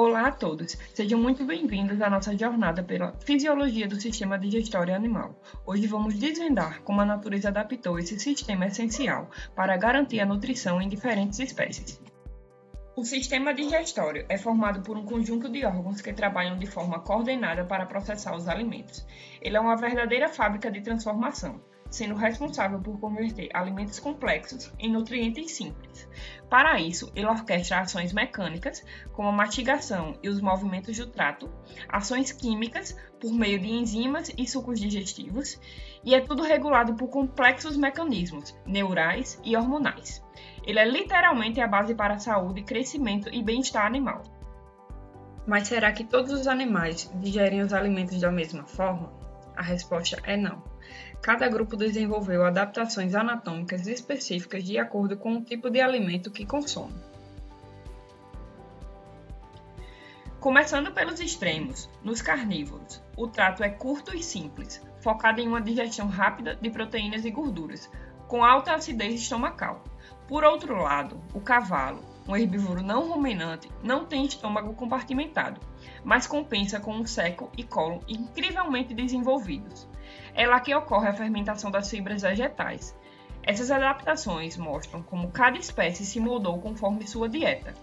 Olá a todos, sejam muito bem-vindos à nossa jornada pela fisiologia do sistema digestório animal. Hoje vamos desvendar como a natureza adaptou esse sistema essencial para garantir a nutrição em diferentes espécies. O sistema digestório é formado por um conjunto de órgãos que trabalham de forma coordenada para processar os alimentos. Ele é uma verdadeira fábrica de transformação, sendo responsável por converter alimentos complexos em nutrientes simples. Para isso, ele orquestra ações mecânicas, como a mastigação e os movimentos do trato, ações químicas, por meio de enzimas e sucos digestivos, e é tudo regulado por complexos mecanismos neurais e hormonais. Ele é literalmente a base para a saúde, crescimento e bem-estar animal. Mas será que todos os animais digerem os alimentos da mesma forma? A resposta é não. Cada grupo desenvolveu adaptações anatômicas específicas de acordo com o tipo de alimento que consome. Começando pelos extremos, nos carnívoros, o trato é curto e simples, focado em uma digestão rápida de proteínas e gorduras, com alta acidez estomacal. Por outro lado, o cavalo, um herbívoro não ruminante, não tem estômago compartimentado, mas compensa com um seco e cólon incrivelmente desenvolvidos. É lá que ocorre a fermentação das fibras vegetais. Essas adaptações mostram como cada espécie se moldou conforme sua dieta.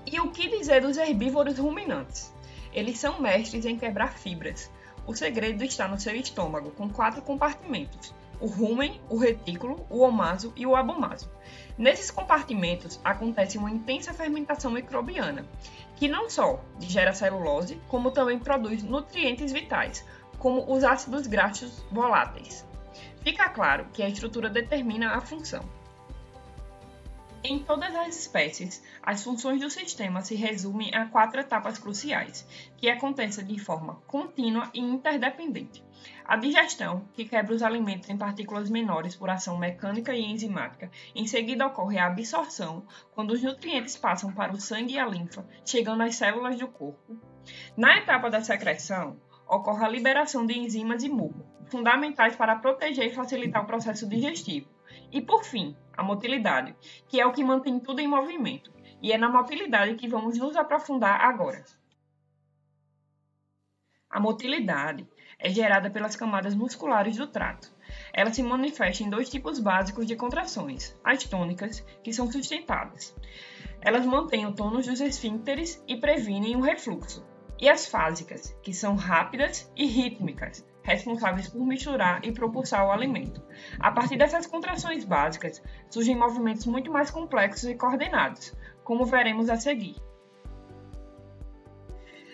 E o que dizer dos herbívoros ruminantes? Eles são mestres em quebrar fibras. O segredo está no seu estômago, com 4 compartimentos: o rumen, o retículo, o omaso e o abomaso. Nesses compartimentos acontece uma intensa fermentação microbiana, que não só digere a celulose, como também produz nutrientes vitais, como os ácidos graxos voláteis. Fica claro que a estrutura determina a função. Em todas as espécies, as funções do sistema se resumem a 4 etapas cruciais, que acontecem de forma contínua e interdependente. A digestão, que quebra os alimentos em partículas menores por ação mecânica e enzimática. Em seguida ocorre a absorção, quando os nutrientes passam para o sangue e a linfa, chegando às células do corpo. Na etapa da secreção, ocorre a liberação de enzimas e muco, fundamentais para proteger e facilitar o processo digestivo. E, por fim, a motilidade, que é o que mantém tudo em movimento. E é na motilidade que vamos nos aprofundar agora. A motilidade é gerada pelas camadas musculares do trato. Ela se manifesta em 2 tipos básicos de contrações: as tônicas, que são sustentadas. Elas mantêm o tônus dos esfíncteres e previnem o refluxo. E as fásicas, que são rápidas e rítmicas, responsáveis por misturar e propulsar o alimento. A partir dessas contrações básicas, surgem movimentos muito mais complexos e coordenados, como veremos a seguir.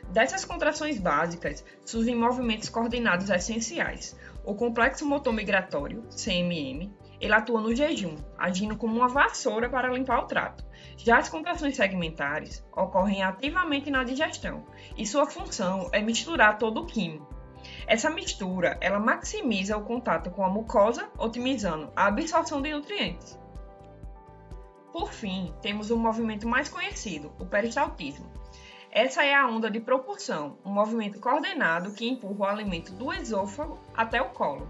Dessas contrações básicas, surgem movimentos coordenados essenciais. O complexo motor migratório, CMM, ele atua no jejum, agindo como uma vassoura para limpar o trato. Já as contrações segmentares ocorrem ativamente na digestão, e sua função é misturar todo o quimo. Essa mistura, ela maximiza o contato com a mucosa, otimizando a absorção de nutrientes. Por fim, temos o movimento mais conhecido, o peristaltismo. Essa é a onda de propulsão, um movimento coordenado que empurra o alimento do esôfago até o colo.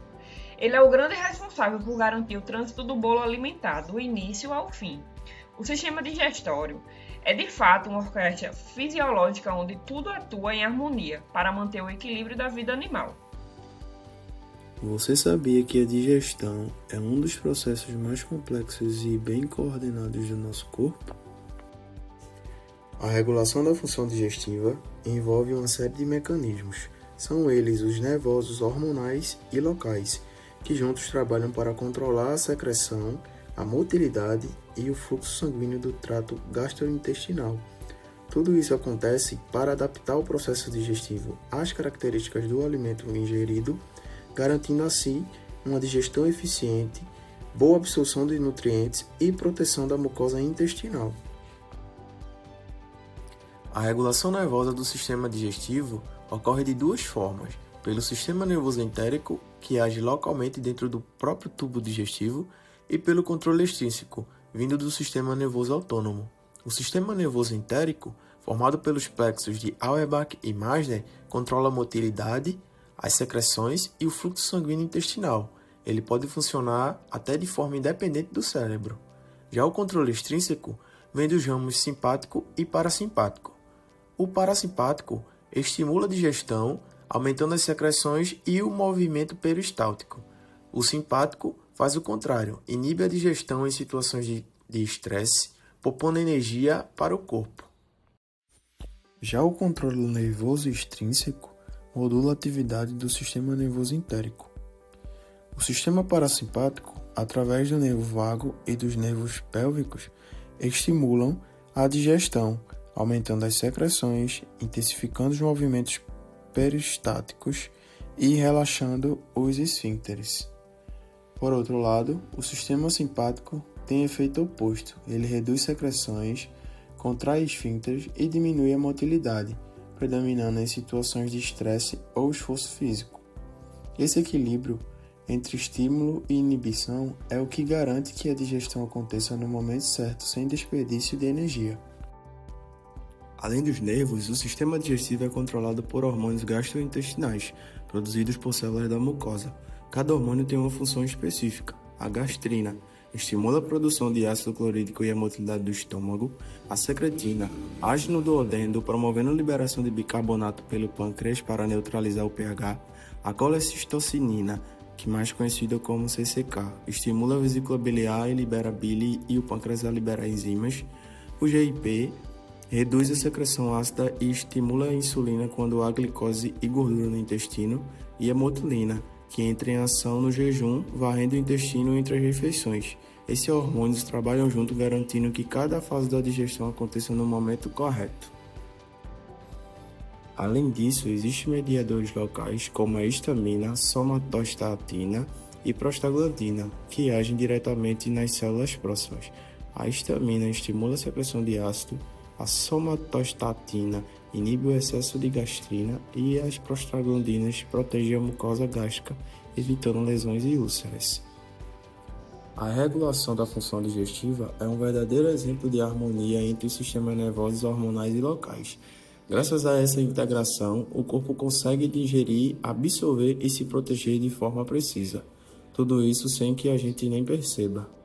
Ele é o grande responsável por garantir o trânsito do bolo alimentar, do início ao fim. O sistema digestório é de fato uma orquestra fisiológica onde tudo atua em harmonia para manter o equilíbrio da vida animal. Você sabia que a digestão é um dos processos mais complexos e bem coordenados do nosso corpo? A regulação da função digestiva envolve uma série de mecanismos. São eles os nervosos, hormonais e locais, que juntos trabalham para controlar a secreção, a motilidade e o fluxo sanguíneo do trato gastrointestinal. Tudo isso acontece para adaptar o processo digestivo às características do alimento ingerido, garantindo assim uma digestão eficiente, boa absorção de nutrientes e proteção da mucosa intestinal. A regulação nervosa do sistema digestivo ocorre de 2 formas: pelo sistema nervoso entérico, que age localmente dentro do próprio tubo digestivo, e pelo controle extrínseco, vindo do sistema nervoso autônomo. O sistema nervoso entérico, formado pelos plexos de Auerbach e Meissner, controla a motilidade, as secreções e o fluxo sanguíneo intestinal. Ele pode funcionar até de forma independente do cérebro. Já o controle extrínseco vem dos ramos simpático e parasimpático. O parasimpático estimula a digestão, aumentando as secreções e o movimento peristáltico. O simpático faz o contrário, inibe a digestão em situações de estresse, propondo energia para o corpo. Já o controle nervoso extrínseco modula a atividade do sistema nervoso entérico. O sistema parasimpático, através do nervo vago e dos nervos pélvicos, estimulam a digestão, aumentando as secreções, intensificando os movimentos peristáticos e relaxando os esfíncteres. Por outro lado, o sistema simpático tem efeito oposto. Ele reduz secreções, contrai esfíncteres e diminui a motilidade, predominando em situações de estresse ou esforço físico. Esse equilíbrio entre estímulo e inibição é o que garante que a digestão aconteça no momento certo, sem desperdício de energia. Além dos nervos, o sistema digestivo é controlado por hormônios gastrointestinais, produzidos por células da mucosa. Cada hormônio tem uma função específica. A gastrina estimula a produção de ácido clorídrico e a motilidade do estômago. A secretina age no duodeno, promovendo a liberação de bicarbonato pelo pâncreas para neutralizar o pH. A colecistocinina, que mais conhecida como CCK, estimula a vesícula biliar e libera bile e o pâncreas a liberar enzimas. O GIP reduz a secreção ácida e estimula a insulina quando há glicose e gordura no intestino. E a motulina, que entra em ação no jejum, varrendo o intestino entre as refeições. Esses hormônios trabalham junto, garantindo que cada fase da digestão aconteça no momento correto. Além disso, existem mediadores locais como a histamina, somatostatina e prostaglandina, que agem diretamente nas células próximas. A histamina estimula a secreção de ácido, a somatostatina inibe o excesso de gastrina e as prostaglandinas protegem a mucosa gástrica, evitando lesões e úlceras. A regulação da função digestiva é um verdadeiro exemplo de harmonia entre os sistemas nervosos, hormonais e locais. Graças a essa integração, o corpo consegue digerir, absorver e se proteger de forma precisa. Tudo isso sem que a gente nem perceba.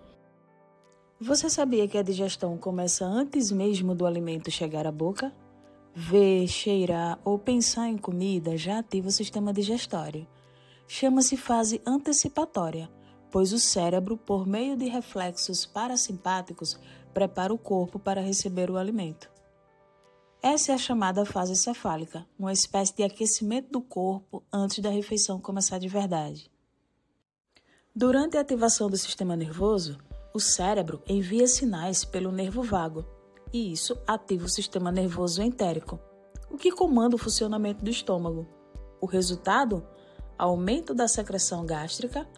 Você sabia que a digestão começa antes mesmo do alimento chegar à boca? Ver, cheirar ou pensar em comida já ativa o sistema digestório. Chama-se fase antecipatória, pois o cérebro, por meio de reflexos parasimpáticos, prepara o corpo para receber o alimento. Essa é a chamada fase cefálica, uma espécie de aquecimento do corpo antes da refeição começar de verdade. Durante a ativação do sistema nervoso, o cérebro envia sinais pelo nervo vago, e isso ativa o sistema nervoso entérico, o que comanda o funcionamento do estômago. O resultado? Aumento da secreção gástrica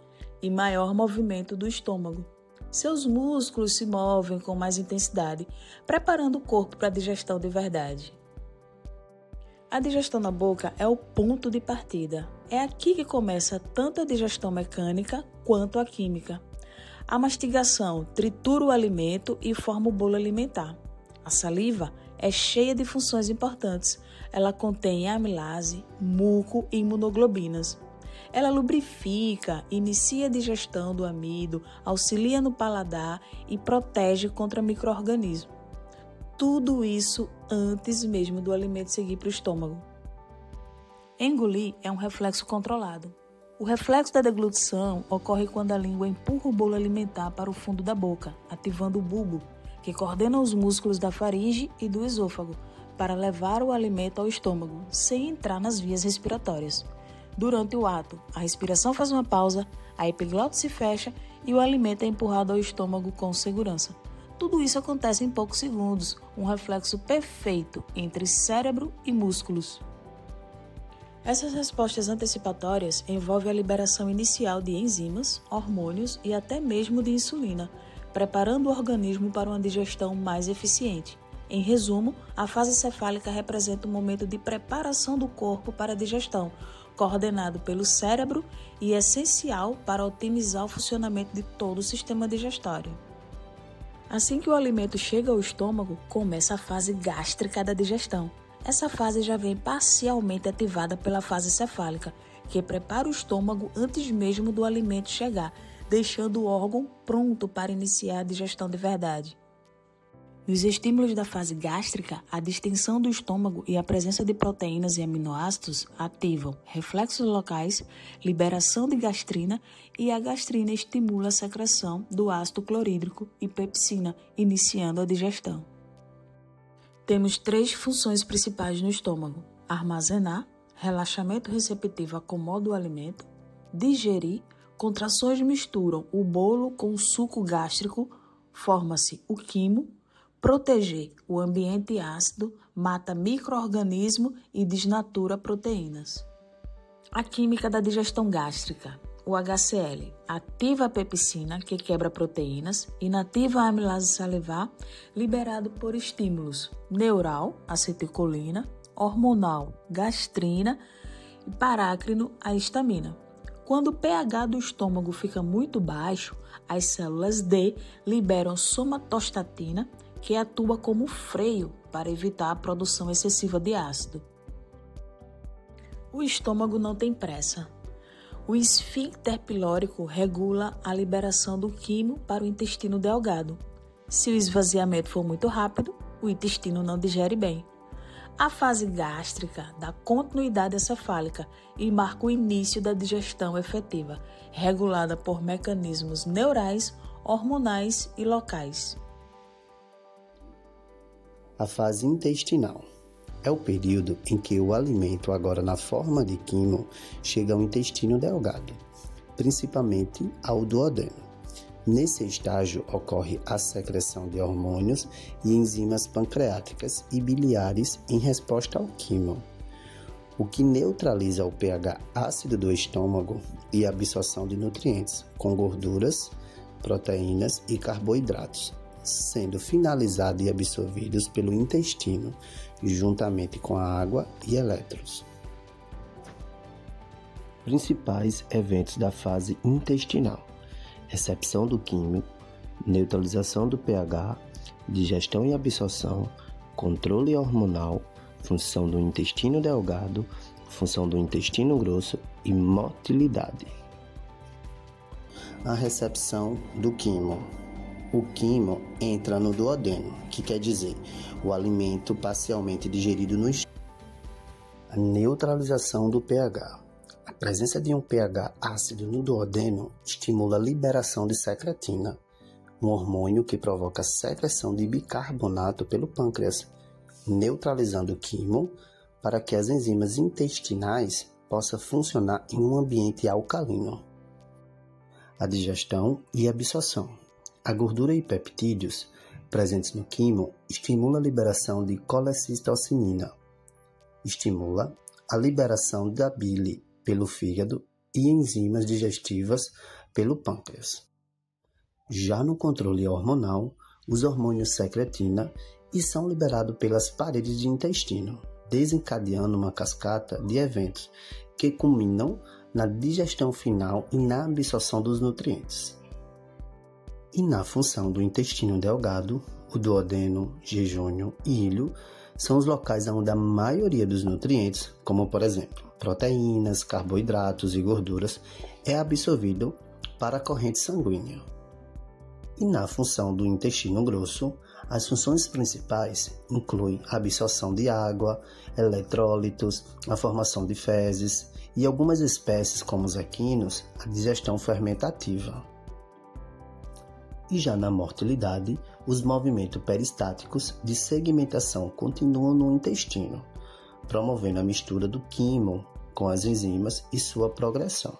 e maior movimento do estômago. Seus músculos se movem com mais intensidade, preparando o corpo para a digestão de verdade. A digestão na boca é o ponto de partida. É aqui que começa tanto a digestão mecânica quanto a química. A mastigação tritura o alimento e forma o bolo alimentar. A saliva é cheia de funções importantes. Ela contém amilase, muco e imunoglobinas. Ela lubrifica, inicia a digestão do amido, auxilia no paladar e protege contra micro-organismos. Tudo isso antes mesmo do alimento seguir para o estômago. Engolir é um reflexo controlado. O reflexo da deglutição ocorre quando a língua empurra o bolo alimentar para o fundo da boca, ativando o bulbo, que coordena os músculos da faringe e do esôfago, para levar o alimento ao estômago, sem entrar nas vias respiratórias. Durante o ato, a respiração faz uma pausa, a epiglote se fecha e o alimento é empurrado ao estômago com segurança. Tudo isso acontece em poucos segundos, um reflexo perfeito entre cérebro e músculos. Essas respostas antecipatórias envolvem a liberação inicial de enzimas, hormônios e até mesmo de insulina, preparando o organismo para uma digestão mais eficiente. Em resumo, a fase cefálica representa um momento de preparação do corpo para a digestão, coordenado pelo cérebro e essencial para otimizar o funcionamento de todo o sistema digestório. Assim que o alimento chega ao estômago, começa a fase gástrica da digestão. Essa fase já vem parcialmente ativada pela fase cefálica, que prepara o estômago antes mesmo do alimento chegar, deixando o órgão pronto para iniciar a digestão de verdade. Nos estímulos da fase gástrica, a distensão do estômago e a presença de proteínas e aminoácidos ativam reflexos locais, liberação de gastrina e a gastrina estimula a secreção do ácido clorídrico e pepsina, iniciando a digestão. Temos 3 funções principais no estômago: armazenar, relaxamento receptivo acomoda o alimento, digerir, contrações misturam o bolo com o suco gástrico, forma-se o quimo, proteger o ambiente ácido, mata micro-organismo e desnatura proteínas. A química da digestão gástrica. O HCl ativa a pepsina, que quebra proteínas, inativa a amilase salivar, liberado por estímulos neural, acetilcolina, hormonal, gastrina e parácrino, a histamina. Quando o pH do estômago fica muito baixo, as células D liberam somatostatina, que atua como freio para evitar a produção excessiva de ácido. O estômago não tem pressa. O esfíncter pilórico regula a liberação do quimo para o intestino delgado. Se o esvaziamento for muito rápido, o intestino não digere bem. A fase gástrica dá continuidade encefálica e marca o início da digestão efetiva, regulada por mecanismos neurais, hormonais e locais. A fase intestinal é o período em que o alimento, agora na forma de quimo, chega ao intestino delgado, principalmente ao duodeno. Nesse estágio ocorre a secreção de hormônios e enzimas pancreáticas e biliares em resposta ao quimo, o que neutraliza o pH ácido do estômago e a absorção de nutrientes, com gorduras, proteínas e carboidratos, sendo finalizados e absorvidos pelo intestino, juntamente com a água e elétrons. Principais eventos da fase intestinal: recepção do quimo, neutralização do pH, digestão e absorção, controle hormonal, função do intestino delgado, função do intestino grosso e motilidade. A recepção do quimo. O quimo entra no duodeno, que quer dizer o alimento parcialmente digerido no estômago. A neutralização do pH. A presença de um pH ácido no duodeno estimula a liberação de secretina, um hormônio que provoca a secreção de bicarbonato pelo pâncreas, neutralizando o quimo para que as enzimas intestinais possam funcionar em um ambiente alcalino. A digestão e absorção. A gordura e peptídeos presentes no quimo estimula a liberação de colecistocinina, estimula a liberação da bile pelo fígado e enzimas digestivas pelo pâncreas. Já no controle hormonal, os hormônios secretina e são liberados pelas paredes de intestino, desencadeando uma cascata de eventos que culminam na digestão final e na absorção dos nutrientes. E na função do intestino delgado, o duodeno, jejúnio e ilho são os locais onde a maioria dos nutrientes, como por exemplo proteínas, carboidratos e gorduras, é absorvido para a corrente sanguínea. E na função do intestino grosso, as funções principais incluem a absorção de água, eletrólitos, a formação de fezes e algumas espécies como os equinos, a digestão fermentativa. E já na motilidade, os movimentos peristáticos de segmentação continuam no intestino, promovendo a mistura do quimo com as enzimas e sua progressão.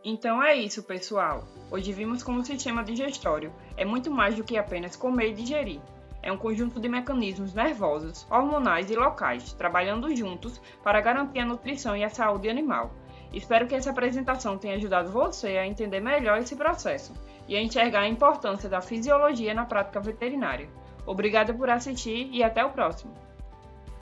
Então é isso, pessoal. Hoje vimos como o sistema digestório é muito mais do que apenas comer e digerir. É um conjunto de mecanismos nervosos, hormonais e locais, trabalhando juntos para garantir a nutrição e a saúde animal. Espero que essa apresentação tenha ajudado você a entender melhor esse processo e a enxergar a importância da fisiologia na prática veterinária. Obrigada por assistir e até o próximo!